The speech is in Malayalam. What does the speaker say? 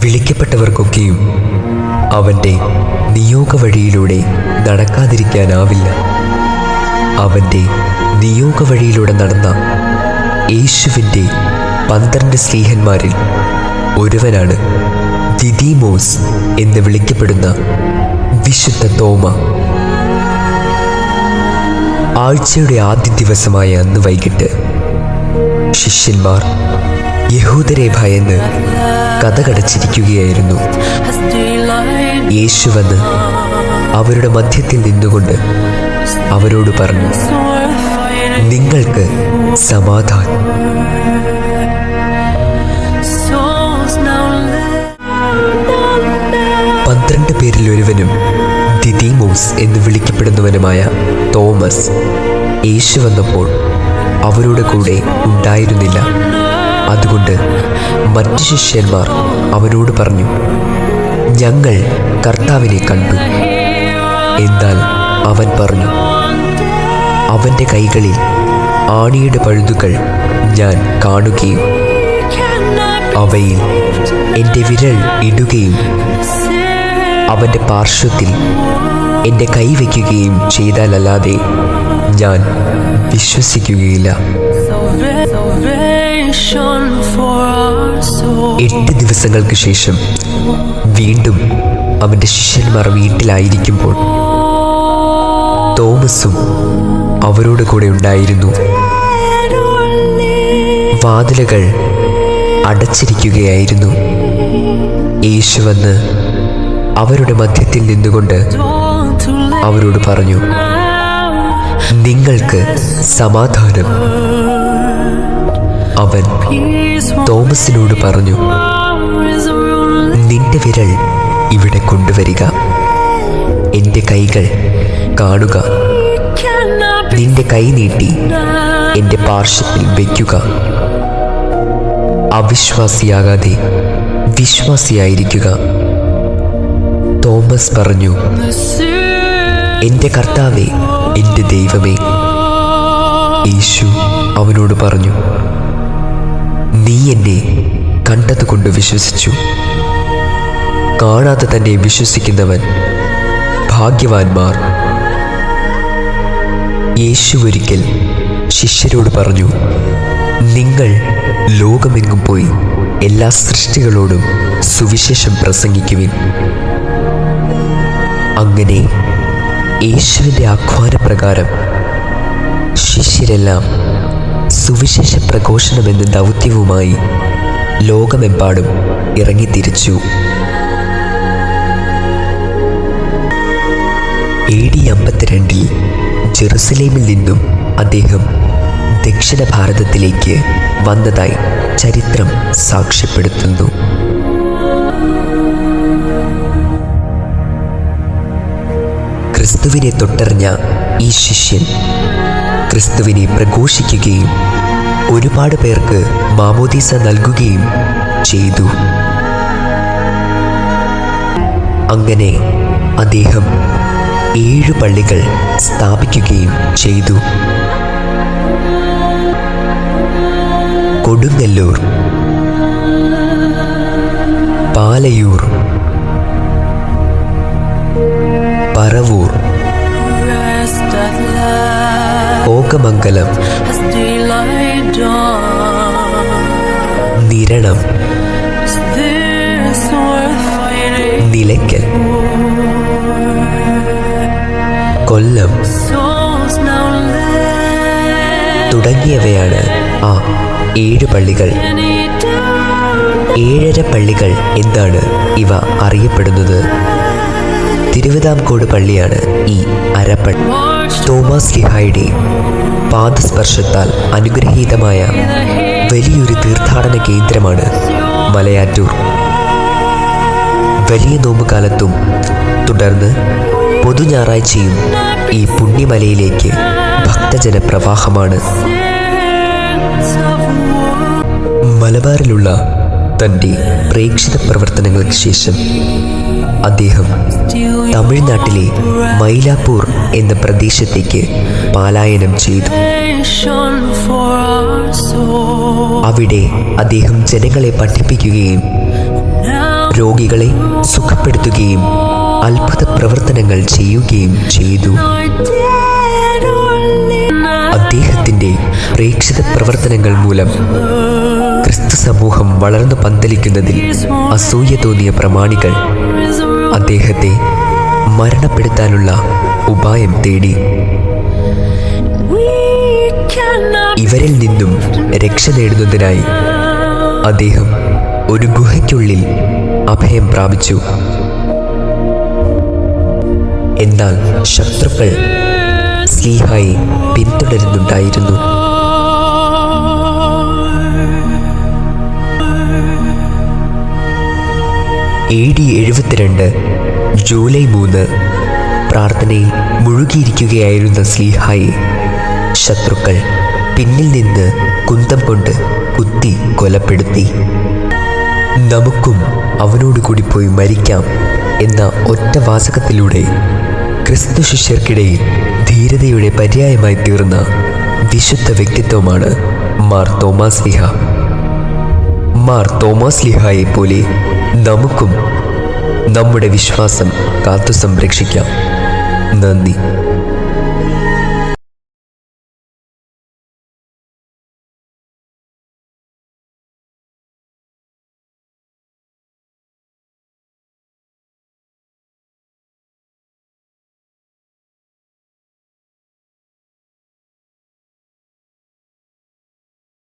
വിളിക്കപ്പെട്ടവർക്കൊക്കെയും അവൻ്റെ നിയോഗ വഴിയിലൂടെ നടക്കാതിരിക്കാനാവില്ല. അവൻ്റെ നിയോഗ വഴിയിലൂടെ നടന്ന യേശുവിൻ്റെ 12 സ്ലീഹന്മാരിൽ ഒരുവനാണ് ദിദിമോസ് എന്ന് വിളിക്കപ്പെടുന്ന വിശുദ്ധ തോമ. ആഴ്ചയുടെ ആദ്യ ദിവസമായ അന്ന് വൈകിട്ട് ശിഷ്യന്മാർ യഹൂദരെ ഭയന്ന് കതകടച്ചിരിക്കുകയായിരുന്നു. യേശു വന്ന് അവരുടെ മധ്യത്തിൽ നിന്നുകൊണ്ട് അവരോട് പറഞ്ഞു, നിങ്ങൾക്ക് സമാധാനം. പന്ത്രണ്ട് പേരിൽ ഒരുവനും ദിദിമോസ് എന്ന് വിളിക്കപ്പെടുന്നവനുമായ തോമസ് യേശു വന്നപ്പോൾ അവരുടെ കൂടെ ഉണ്ടായിരുന്നില്ല. അതുകൊണ്ട് മറ്റ് ശിഷ്യന്മാർ അവനോട് പറഞ്ഞു, ഞങ്ങൾ കർത്താവിനെ കണ്ടു. എന്നാൽ അവൻ പറഞ്ഞു, അവൻ്റെ കൈകളിൽ ആണിയുടെ പഴുതുകൾ ഞാൻ കാണുകയും അവയിൽ എൻ്റെ വിരൽ ഇടുകയും അവൻ്റെ പാർശ്വത്തിൽ എൻ്റെ കൈ വയ്ക്കുകയും ചെയ്താലല്ലാതെ ഞാൻ വിശ്വസിക്കുകയില്ല. 8 ദിവസങ്ങൾക്ക് ശേഷം വീണ്ടും അവൻ്റെ ശിഷ്യന്മാർ വീട്ടിലായിരിക്കുമ്പോൾ തോമസും അവരോട് കൂടെ ഉണ്ടായിരുന്നു. വാതിലുകൾ അടച്ചിരിക്കുകയായിരുന്നു. യേശു വന്ന് അവരുടെ മധ്യത്തിൽ നിന്നുകൊണ്ട് അവരോട് പറഞ്ഞു, നിങ്ങൾക്ക് സമാധാനം. അവൻ തോമസിനോട് പറഞ്ഞു, നിന്റെ വിരൽ ഇവിടെ കൊണ്ടുവരിക, എൻ്റെ കൈകൾ കാണുക. നിന്റെ കൈ നീട്ടി എൻ്റെ പാർശ്വത്തിൽ വയ്ക്കുക. അവിശ്വാസിയാകാതെ വിശ്വാസിയായിരിക്കുക. തോമസ് പറഞ്ഞു, എൻ്റെ കർത്താവേ, എൻ്റെ ദൈവമേ. യേശു അവനോട് പറഞ്ഞു, നീ എന്നെ കണ്ടതുകൊണ്ട് വിശ്വസിച്ചു. കാണാതെ തന്നെ വിശ്വസിക്കുന്നവൻ ഭാഗ്യവാന്മാർ. യേശു ഒരിക്കൽ ശിഷ്യരോട് പറഞ്ഞു, നിങ്ങൾ ലോകമെങ്ങും പോയി എല്ലാ സൃഷ്ടികളോടും സുവിശേഷം പ്രസംഗിക്കുവിൻ. അങ്ങനെ യേശുവിൻ്റെ ആഹ്വാനപ്രകാരം ശിഷ്യരെല്ലാം സുവിശേഷ പ്രഘോഷണമെന്ന ദൗത്യവുമായി ലോകമെമ്പാടും ഇറങ്ങിത്തിരിച്ചു. AD 52 ജെറുസലേമിൽ നിന്നും അദ്ദേഹം ദക്ഷിണ ഭാരതത്തിലേക്ക് വന്നതായി ചരിത്രം സാക്ഷ്യപ്പെടുത്തുന്നു. ക്രിസ്തുവിനെ തൊട്ടറിഞ്ഞ ഈ ശിഷ്യൻ ക്രിസ്തുവിനെ പ്രഘോഷിക്കുകയും ഒരുപാട് പേർക്ക് മാമോദീസ നൽകുകയും ചെയ്തു. അങ്ങനെ അദ്ദേഹം 7 പള്ളികൾ സ്ഥാപിക്കുകയും ചെയ്തു. കൊടുങ്ങല്ലൂർ, പാലയൂർ, പറവൂർ, ഓകമംഗലം, നിരണം, നിലയ്ക്കൽ, കൊല്ലം തുടങ്ങിയവയാണ് ആ 7 പള്ളികൾ. 7.5 പള്ളികൾ എന്നാണ് ഇവ അറിയപ്പെടുന്നത്. തിരുവിതാംകോട് പള്ളിയാണ് ഈ അരപ്പള്ളി. തോമാസ് ലീഹായുടെ പാദസ്പർശത്താൽ അനുഗ്രഹീതമായ വലിയൊരു തീർത്ഥാടന കേന്ദ്രമാണ് മലയാറ്റൂർ. വലിയ നോമ്പുകാലത്തും തുടർന്ന് പൊതു ഞായറാഴ്ചയും ഈ പുണ്യമലയിലേക്ക് ഭക്തജന പ്രവാഹമാണ്. മലബാറിലുള്ള തൻ്റെ പ്രേക്ഷിത പ്രവർത്തനങ്ങൾക്ക് ശേഷം അദ്ദേഹം തമിഴ്നാട്ടിലെ മൈലാപ്പൂർ എന്ന പ്രദേശത്തേക്ക് പലായനം ചെയ്തു. അവിടെ അദ്ദേഹം ജനങ്ങളെ പഠിപ്പിക്കുകയും രോഗികളെ സുഖപ്പെടുത്തുകയും അത്ഭുത പ്രവർത്തനങ്ങൾ ചെയ്യുകയും ചെയ്തു. അദ്ദേഹത്തിൻ്റെ പ്രേക്ഷിത പ്രവർത്തനങ്ങൾ മൂലം ക്രിസ്തു സമൂഹം വളർന്നു പന്തലിക്കുന്നതിൽ അസൂയ തോന്നിയ പ്രമാണികൾ അദ്ദേഹത്തെ മരണപ്പെടുത്താനുള്ള ഉപായം തേടി. ഇവരിൽ നിന്നും രക്ഷ നേടുന്നതിനായി അദ്ദേഹം ഒരു ഗുഹയ്ക്കുള്ളിൽ അഭയം പ്രാപിച്ചു. എന്നാൽ ശത്രുക്കൾ സ്ലീഹായെ പിന്തുടരുന്നുണ്ടായിരുന്നു. AD 72 ജൂലൈ 3 പ്രാർത്ഥനയിൽ മുഴുകിയിരിക്കുകയായിരുന്ന സ്ലീഹായെ ശത്രുക്കൾ പിന്നിൽ നിന്ന് കുന്തം കൊണ്ട് കുത്തി കൊലപ്പെടുത്തി. നമുക്കും അവനോട് കൂടി പോയി മരിക്കാം എന്ന ഒറ്റ വാചകത്തിലൂടെ ക്രിസ്തു ശിഷ്യർക്കിടയിൽ ധീരതയുടെ പര്യായമായി തീർന്ന വിശുദ്ധ വ്യക്തിത്വമാണ് മാർ തോമാസ് ലീഹ. മാർ തോമാസ് ലീഹായെ പോലെ നമുക്കും നമ്മുടെ വിശ്വാസം കാത്തു സംരക്ഷിക്കാം. നന്ദി.